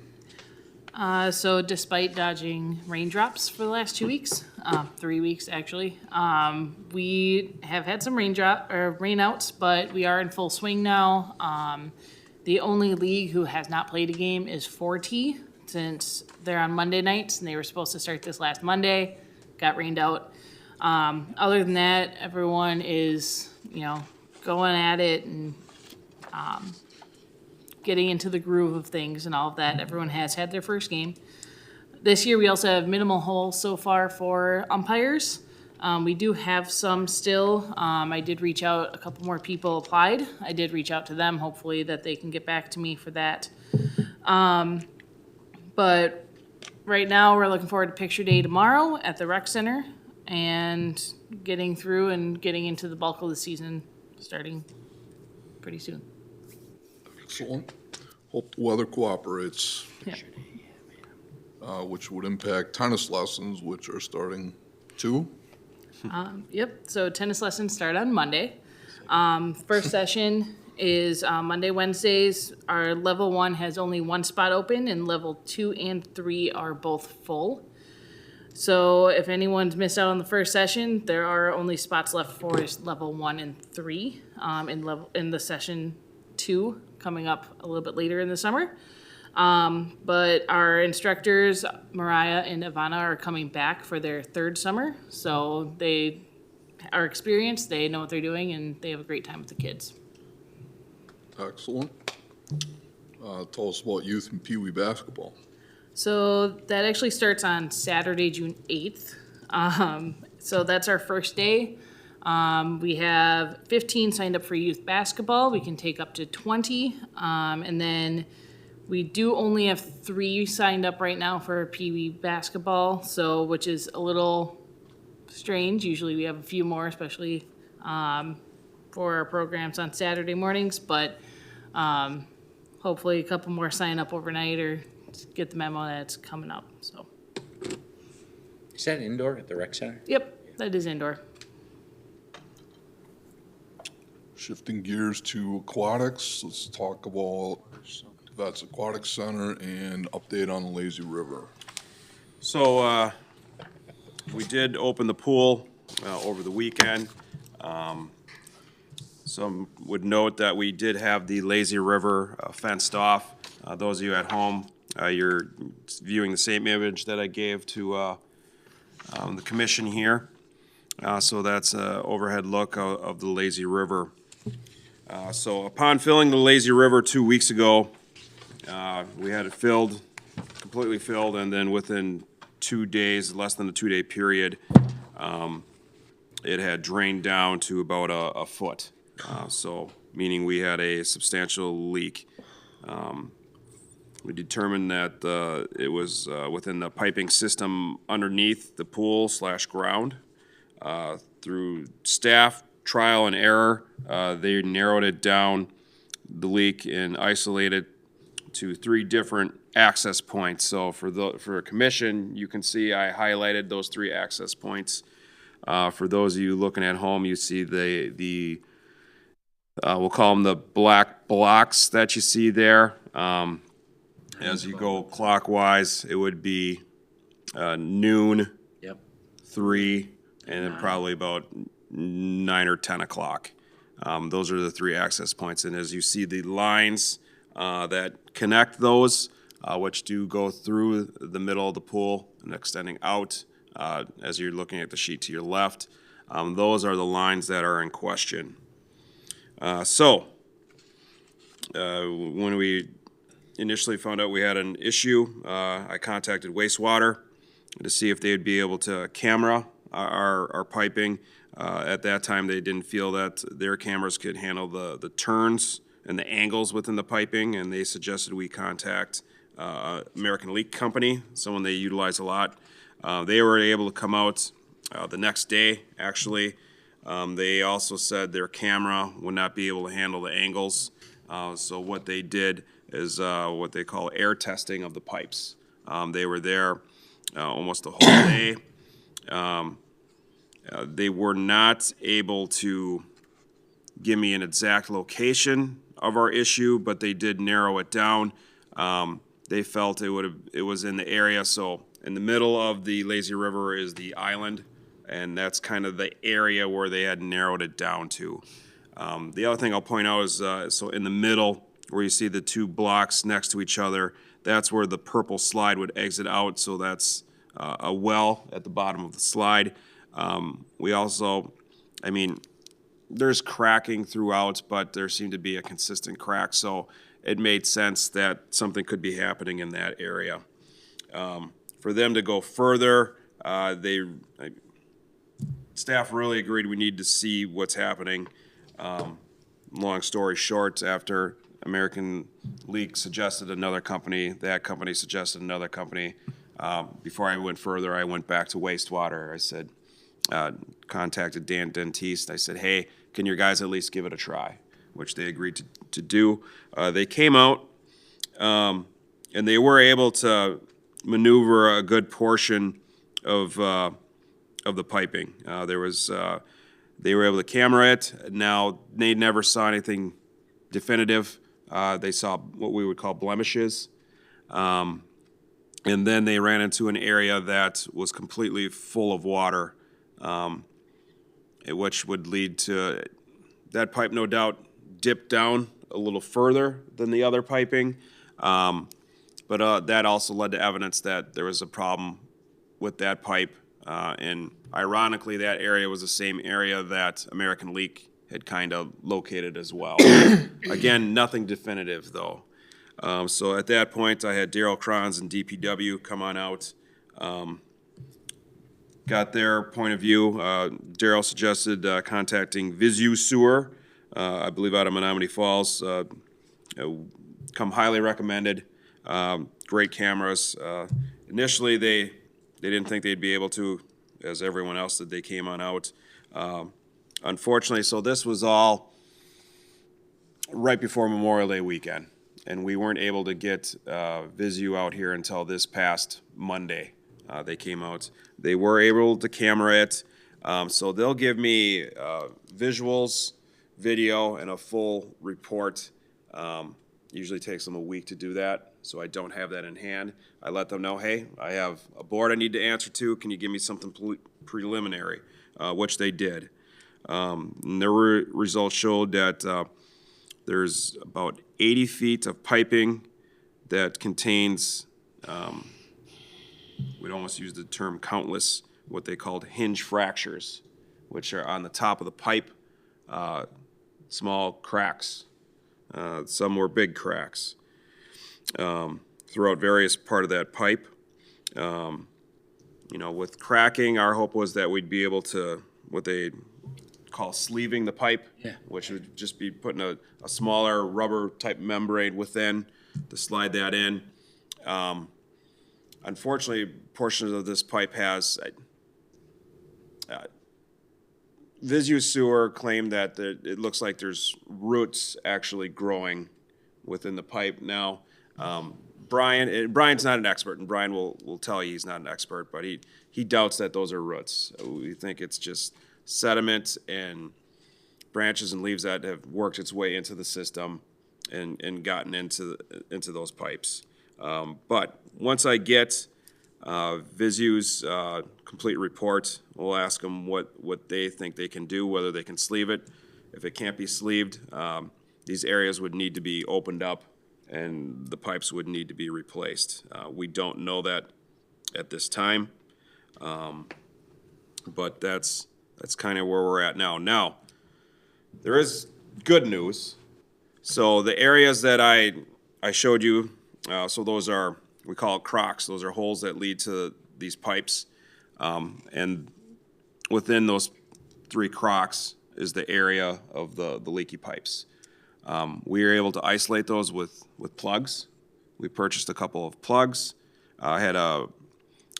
So despite dodging raindrops for the last 2 weeks, 3 weeks actually, we have had some rainouts, but we are in full swing now. The only league who has not played a game is 4T, since they're on Monday nights and they were supposed to start this last Monday, got rained out. Other than that, everyone is, going at it and getting into the groove of things and all of that. Everyone has had their first game. This year, we also have minimal holes so far for umpires. We do have some still. I did reach out, a couple more people applied. I did reach out to them, hopefully that they can get back to me for that. But right now, we're looking forward to picture day tomorrow at the rec center and getting through and getting into the bulk of the season starting pretty soon. Excellent. Hope the weather cooperates, Yeah. which would impact tennis lessons, which are starting too. Yep, so tennis lessons start on Monday. First session is Monday, Wednesdays. Our level 1 has only 1 spot open, and level 2 and 3 are both full. So if anyone's missed out on the first session, there are only spots left for level 1 and 3 in the session 2 coming up a little bit later in the summer. But our instructors, Mariah and Ivana, are coming back for their 3rd summer. So they are experienced, they know what they're doing, and they have a great time with the kids. Excellent. Tell us about youth and Pee Wee basketball. So that actually starts on Saturday, June 8th. So that's our first day. We have 15 signed up for youth basketball. We can take up to 20. And then we do only have 3 signed up right now for Pee Wee basketball, so which is a little strange. Usually we have a few more, especially for our programs on Saturday mornings, but hopefully a couple more sign up overnight or get the memo that it's coming up, so. Is that indoor at the rec center? Yep, that is indoor. Shifting gears to aquatics, let's talk about Vets Aquatic Center and update on the Lazy River. So, we did open the pool over the weekend. Some would note that we did have the Lazy River fenced off. Those of you at home You're viewing the same image that I gave to the commission here. So that's an overhead look of the lazy river. So upon filling the lazy river 2 weeks ago, we had it filled, completely filled, and then within 2 days, less than a 2-day period, it had drained down to about a foot. So meaning we had a substantial leak. We determined that it was within the piping system underneath the pool/ground. Through staff trial and error, they narrowed it down, the leak, and isolated to 3 different access points. So for a commission, you can see I highlighted those 3 access points. For those of you looking at home, you see the we'll call them the black blocks that you see there. As you go clockwise, it would be noon, Yep. 3, and then probably about 9 or 10 o'clock. Those are the 3 access points. And as you see the lines that connect those, which do go through the middle of the pool and extending out, as you're looking at the sheet to your left, those are the lines that are in question. When we initially found out we had an issue, I contacted wastewater to see if they'd be able to camera our piping. At that time, they didn't feel that their cameras could handle the turns and the angles within the piping, and they suggested we contact American Leak Company, someone they utilize a lot. They were able to come out the next day, actually. They also said their camera would not be able to handle the angles. So what they did is what they call air testing of the pipes. They were there almost the whole day. They were not able to give me an exact location of our issue, but they did narrow it down. They felt it was in the area. So in the middle of the lazy river is the island, and that's kind of the area where they had narrowed it down to. The other thing I'll point out is, so in the middle, where you see the 2 blocks next to each other, that's where the purple slide would exit out, so that's a well at the bottom of the slide. We also, there's cracking throughout, but there seemed to be a consistent crack, so it made sense that something could be happening in that area. For them to go further, staff really agreed we need to see what's happening. Long story short, after American Leak suggested another company, that company suggested another company. Before I went further, I went back to wastewater. I said, contacted Dan Dentiste. I said, hey, can your guys at least give it a try? Which they agreed to do. They came out, and they were able to maneuver a good portion of the piping. They were able to camera it. Now, they never saw anything definitive. They saw what we would call blemishes. And then they ran into an area that was completely full of water, which would lead to that pipe, no doubt, dipped down a little further than the other piping. But that also led to evidence that there was a problem with that pipe. And ironically, that area was the same area that American Leak had kind of located as well. Again, nothing definitive, though. So at that point, I had Daryl Cronz and DPW come on out, got their point of view. Daryl suggested contacting Visu Sewer, I believe out of Menominee Falls. Come highly recommended. Great cameras. Initially, they didn't think they'd be able to, as everyone else did. They came on out. Unfortunately, so this was all right before Memorial Day weekend, and we weren't able to get Visu out here until this past Monday. They came out. They were able to camera it, so they'll give me visuals, video, and a full report. Usually takes them a week to do that, so I don't have that in hand. I let them know, hey, I have a board I need to answer to. Can you give me something preliminary? Which they did. And their results showed that there's about 80 feet of piping that contains, we'd almost use the term countless, what they called hinge fractures, which are on the top of the pipe, small cracks. Some were big cracks throughout various part of that pipe. With cracking, our hope was that we'd be able to, what they call sleeving the pipe, which would just be putting a smaller rubber type membrane within to slide that in. Unfortunately, portions of this pipe has, Visu Sewer claimed that it looks like there's roots actually growing within the pipe now. Brian's not an expert, and Brian will tell you he's not an expert, but he doubts that those are roots. We think it's just sediment and branches and leaves that have worked its way into the system and gotten into those pipes. But once I get Visu's complete report, we'll ask them what they think they can do, whether they can sleeve it. If it can't be sleeved, these areas would need to be opened up and the pipes would need to be replaced. We don't know that at this time, but that's kind of where we're at now. Now, there is good news. So the areas that I showed you, so those are, we call it crocks. Those are holes that lead to these pipes. And within those 3 crocks is the area of the leaky pipes. We were able to isolate those with plugs. We purchased a couple of plugs. I had to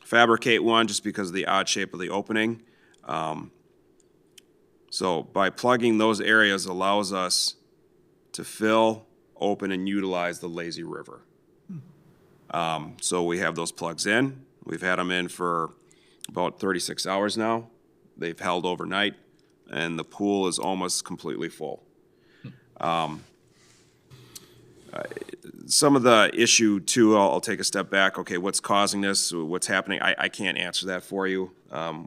fabricate one just because of the odd shape of the opening. So by plugging those areas allows us to fill, open, and utilize the lazy river. So we have those plugs in. We've had them in for about 36 hours now. They've held overnight, and the pool is almost completely full. Some of the issue too, I'll take a step back. Okay, what's causing this? What's happening? I can't answer that for you.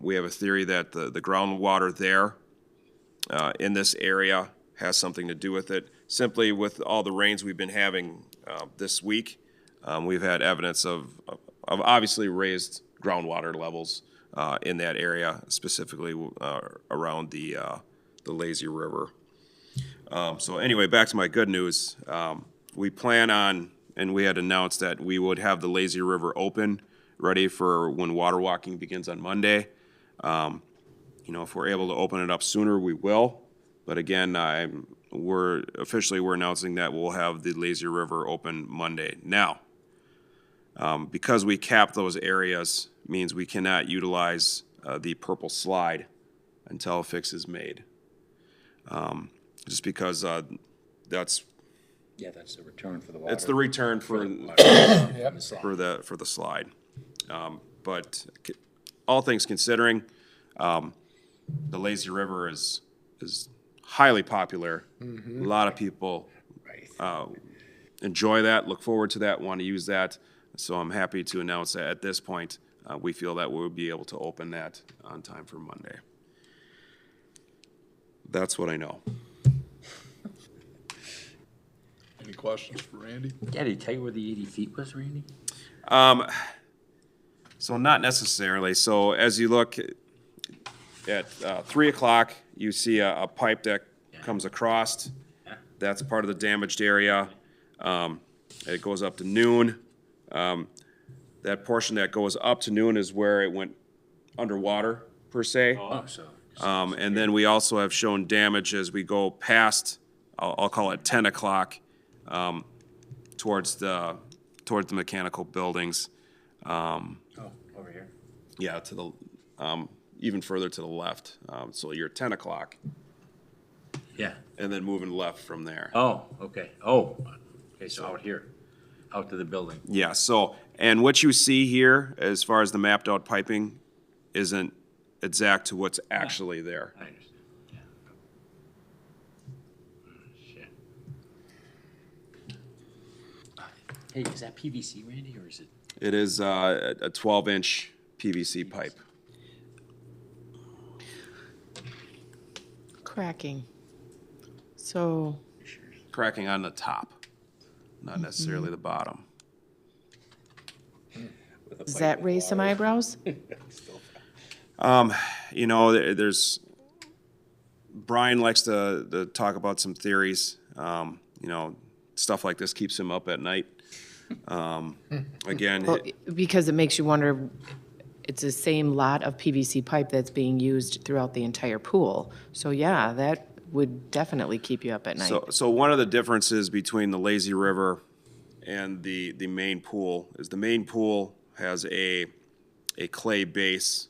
We have a theory that the groundwater there in this area has something to do with it. Simply with all the rains we've been having this week, we've had evidence of obviously raised groundwater levels in that area, specifically around the lazy river. So anyway, back to my good news. We plan on, and we had announced that we would have the lazy river open, ready for when water walking begins on Monday. If we're able to open it up sooner, we will. But again, we're announcing that we'll have the lazy river open Monday. Now, because we cap those areas, means we cannot utilize the purple slide until a fix is made. Just because that's That's the return for the water. it's the return for the slide. But all things considering, the lazy river is highly popular. A lot of people enjoy that, look forward to that, want to use that. So I'm happy to announce that at this point, we feel that we'll be able to open that on time for Monday. That's what I know. Any questions for Randy? Yeah, did he tell you where the 80 feet was, Randy? So not necessarily. So as you look at 3 o'clock, you see a pipe that comes across. That's part of the damaged area. It goes up to noon. That portion that goes up to noon is where it went underwater, per se. Oh, so. And then we also have shown damage as we go past, I'll call it 10 o'clock, towards the mechanical buildings. Oh, over here. Yeah, to the, even further to the left. So you're 10 o'clock, Yeah. and then moving left from there. Oh, okay. Oh, okay, so out here, out to the building. Yeah, so, and what you see here, as far as the mapped out piping, isn't exact to what's actually there. I understand, yeah. Shit. Hey, is that PVC, Randy, or is it? It is a 12-inch PVC pipe. Cracking. So, Cracking on the top, not necessarily the bottom. Does that raise some eyebrows? You know, there's, Brian likes to talk about some theories. You know, stuff like this keeps him up at night. Again, Well, because it makes you wonder, it's the same lot of PVC pipe that's being used throughout the entire pool. So yeah, that would definitely keep you up at night. so one of the differences between the lazy river and the main pool is the main pool has a clay base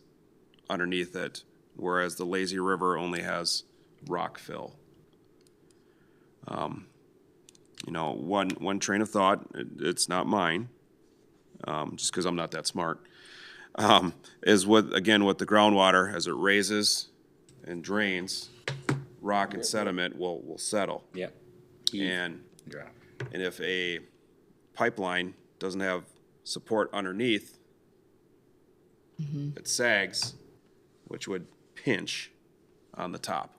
underneath it, whereas the lazy river only has rock fill. You know, one train of thought, it's not mine, just because I'm not that smart, is with the groundwater, as it raises and drains, rock and sediment will settle. Yeah. And, Yeah. and if a pipeline doesn't have support underneath, it sags, which would pinch on the top.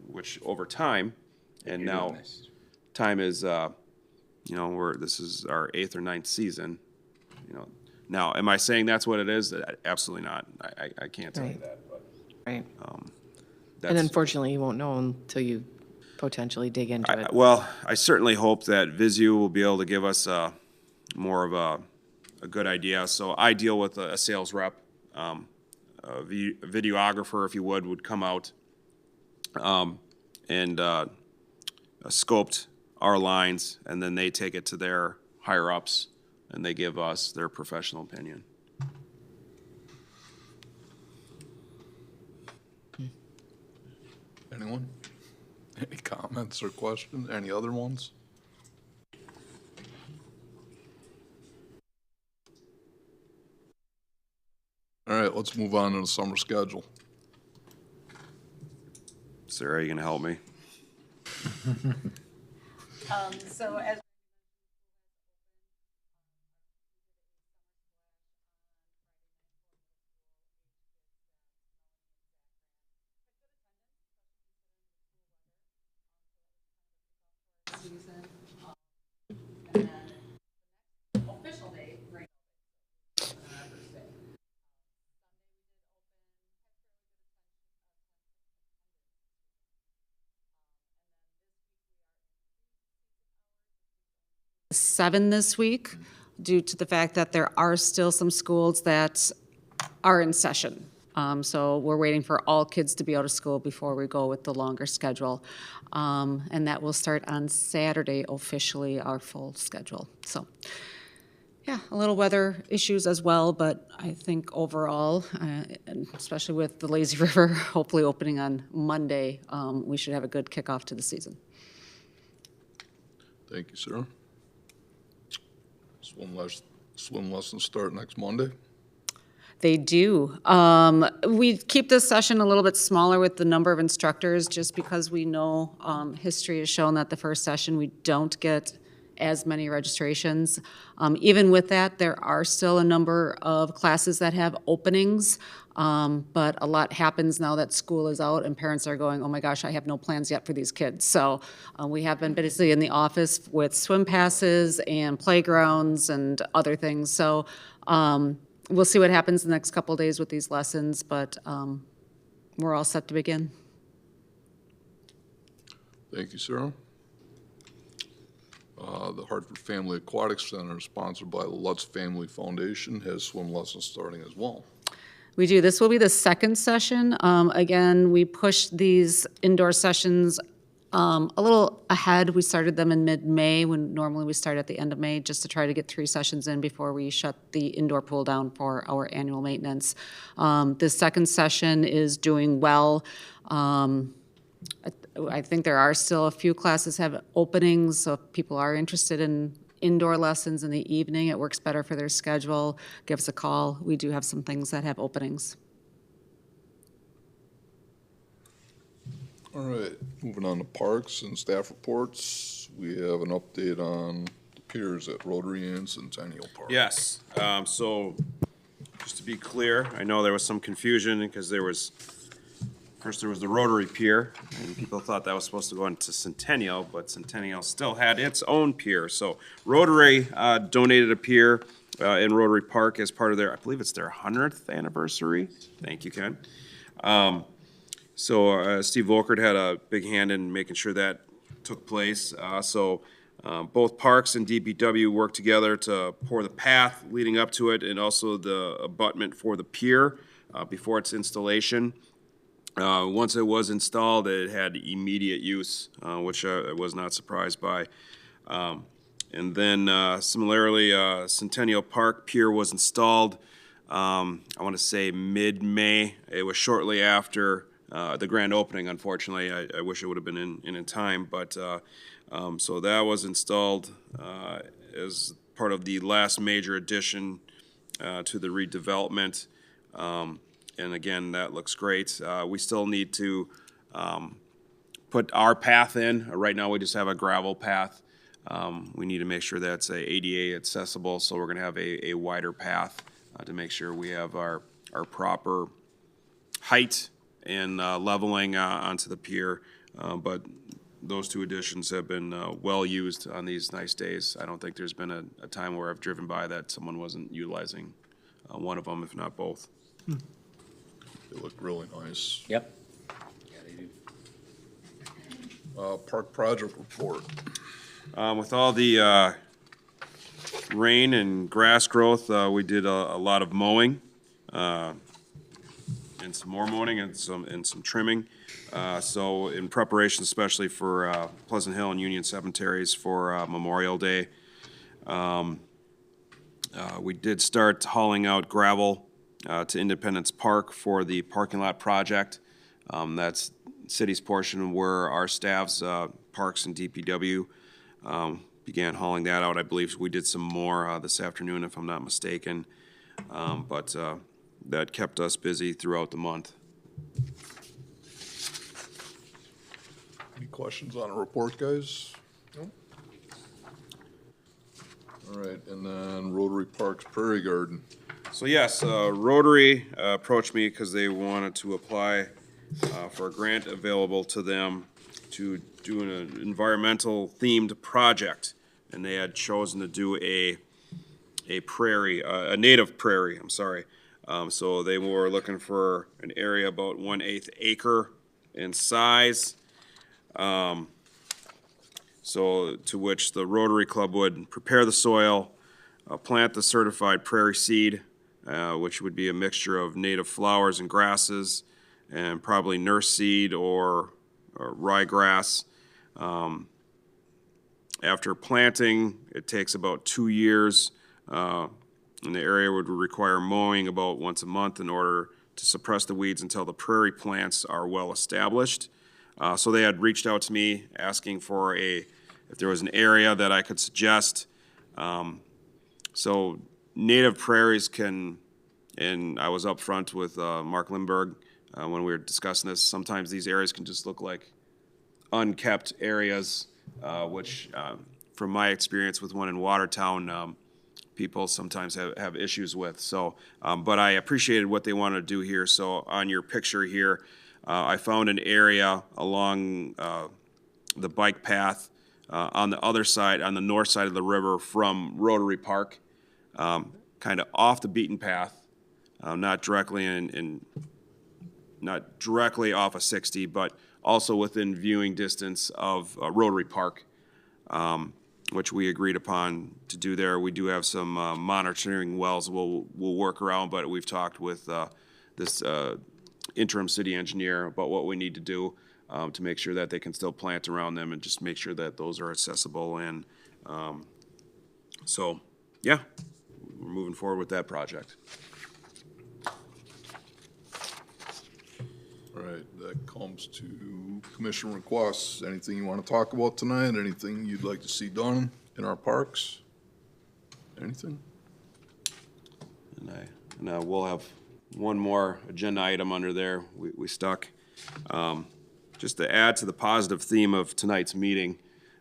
Which over time, and now time is, you know, this is our 8th or 9th season, you know. Now, am I saying that's what it is? Absolutely not. I can't tell you Right. that, but Right. And that's, unfortunately, you won't know until you potentially dig into it. well, I certainly hope that Visu will be able to give us more of a good idea. So I deal with a sales rep, a videographer, if you would come out and scoped our lines, and then they take it to their higher-ups, and they give us their professional opinion. Anyone? Any comments or questions? Any other ones? All right, let's move on to the summer schedule. Sarah, are you gonna help me? So as season, and then official date, right? Seven this week, due to the fact that there are still some schools that are in session. So we're waiting for all kids to be out of school before we go with the longer schedule. And that will start on Saturday officially, our full schedule. So, yeah, a little weather issues as well, but I think overall, and especially with the Lazy River hopefully opening on Monday, we should have a good kickoff to the season. Thank you, Sarah. Swim lessons start next Monday. They do. We keep this session a little bit smaller with the number of instructors, just because we know history has shown that the first session, we don't get as many registrations. Even with that, there are still a number of classes that have openings, but a lot happens now that school is out and parents are going, oh my gosh, I have no plans yet for these kids. So we have been busy in the office with swim passes and playgrounds and other things. So we'll see what happens the next couple of days with these lessons, but we're all set to begin. Thank you, Sarah. The Hartford Family Aquatics Center, sponsored by the Lutz Family Foundation, has swim lessons starting as well. We do. This will be the second session. Again, we pushed these indoor sessions a little ahead. We started them in mid-May, when normally we start at the end of May, just to try to get 3 sessions in before we shut the indoor pool down for our annual maintenance. This second session is doing well. I think there are still a few classes have openings, so if people are interested in indoor lessons in the evening, it works better for their schedule, give us a call. We do have some things that have openings. All right, moving on to parks and staff reports. We have an update on the piers at Rotary and Centennial Park. Yes, so, just to be clear, I know there was some confusion, because first there was the Rotary Pier, and people thought that was supposed to go into Centennial, but Centennial still had its own pier. So Rotary donated a pier in Rotary Park as part of their, I believe it's their 100th anniversary. Thank you, Ken. So Steve Volkert had a big hand in making sure that took place. Both Parks and DPW worked together to pour the path leading up to it and also the abutment for the pier before its installation. Once it was installed, it had immediate use, which I was not surprised by. And then similarly, Centennial Park Pier was installed, I want to say mid-May. It was shortly after the grand opening, unfortunately. I wish it would have been in time, but so that was installed as part of the last major addition to the redevelopment. And again, that looks great. We still need to put our path in. Right now, we just have a gravel path. We need to make sure that's ADA accessible, so we're gonna have a wider path to make sure we have our proper height and leveling onto the pier. But those two additions have been well used on these nice days. I don't think there's been a time where I've driven by that someone wasn't utilizing one of them, if not both. They look really nice. Yep. Park project report. With all the rain and grass growth, we did a lot of mowing, and some more mowing and some trimming. So in preparation, especially for Pleasant Hill and Union Cemeteries for Memorial Day, we did start hauling out gravel to Independence Park for the parking lot project. That's city's portion where our staffs, Parks and DPW, began hauling that out. I believe we did some more this afternoon, if I'm not mistaken. But that kept us busy throughout the month. Any questions on the report, guys? No. All right, and then Rotary Parks Prairie Garden. So yes, Rotary approached me because they wanted to apply for a grant available to them to do an environmental themed project. And they had chosen to do a native prairie, I'm sorry. So they were looking for an area about 1/8 acre in size. So to which the Rotary Club would prepare the soil, plant the certified prairie seed, which would be a mixture of native flowers and grasses, and probably nurse seed or ryegrass. After planting, it takes about 2 years, and the area would require mowing about once a month in order to suppress the weeds until the prairie plants are well established. So they had reached out to me asking for if there was an area that I could suggest. So native prairies can, and I was up front with Mark Lindberg when we were discussing this, sometimes these areas can just look like unkept areas, which from my experience with one in Watertown, people sometimes have issues with. So, but I appreciated what they wanted to do here. So on your picture here, I found an area along the bike path on the other side, on the north side of the river from Rotary Park, kind of off the beaten path, not directly not directly off of 60, but also within viewing distance of Rotary Park, which we agreed upon to do there. We do have some monitoring wells we'll work around, but we've talked with this interim city engineer about what we need to do to make sure that they can still plant around them and just make sure that those are accessible. And so, yeah, we're moving forward with that project. All right, that comes to commission requests. Anything you want to talk about tonight? Anything you'd like to see done in our parks? Anything? And we'll have one more agenda item under there. We stuck. Just to add to the positive theme of tonight's meeting,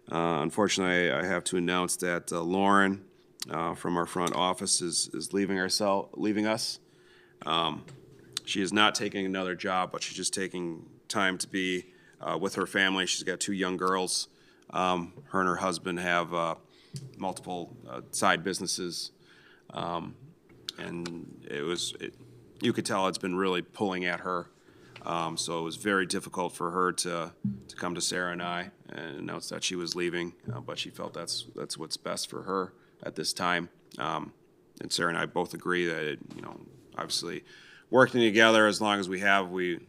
unfortunately, I have to announce that Lauren from our front office is leaving us. She is not taking another job, but she's just taking time to be with her family. She's got 2 young girls. Her and her husband have multiple side businesses. And you could tell it's been really pulling at her. So it was very difficult for her to come to Sarah and I and announce that she was leaving, but she felt that's what's best for her at this time. And Sarah and I both agree that, obviously, working together as long as we have, we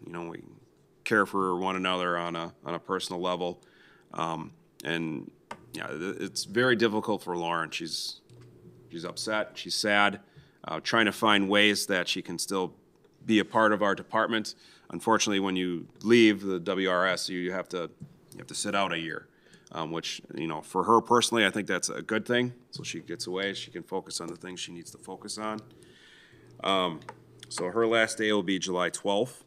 care for one another on a personal level. And yeah, it's very difficult for Lauren. She's upset, she's sad, trying to find ways that she can still be a part of our department. Unfortunately, when you leave the WRS, you have to sit out a year, which, for her personally, I think that's a good thing. So she gets away, she can focus on the things she needs to focus on. So her last day will be July 12th.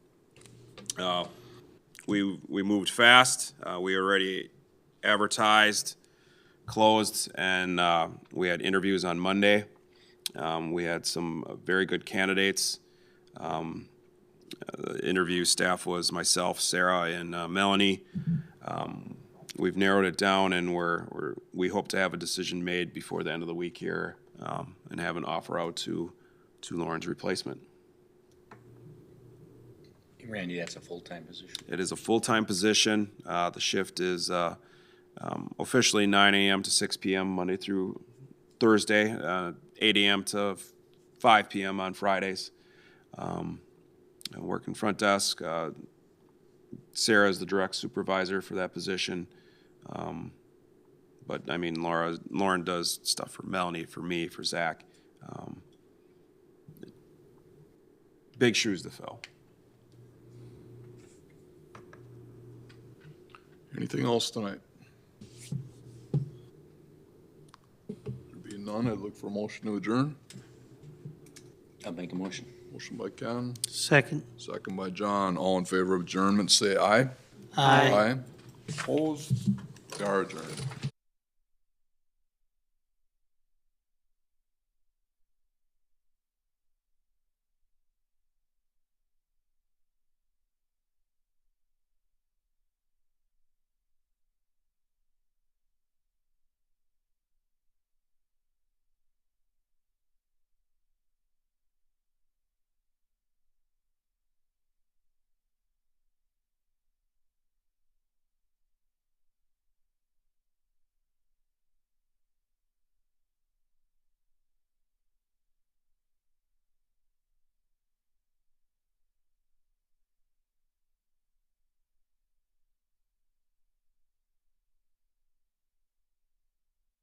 We moved fast. We already advertised, closed, and we had interviews on Monday. We had some very good candidates. The interview staff was myself, Sarah, and Melanie. We've narrowed it down, and we hope to have a decision made before the end of the week here, and have an offer out to Lauren's replacement. Randy, that's a full-time position. It is a full-time position. The shift is officially 9 a.m. to 6 p.m. Monday through Thursday, 8 a.m. to 5 p.m. on Fridays. I work in front desk. Sarah is the direct supervisor for that position. But I mean, Lauren does stuff for Melanie, for me, for Zach. Big shoes to fill. Anything else tonight? There being none, I'd look for a motion to adjourn. I'll make a motion. Motion by Ken, Second. second by John. All in favor of adjournment, say aye. Aye. Opposed? We are adjourned.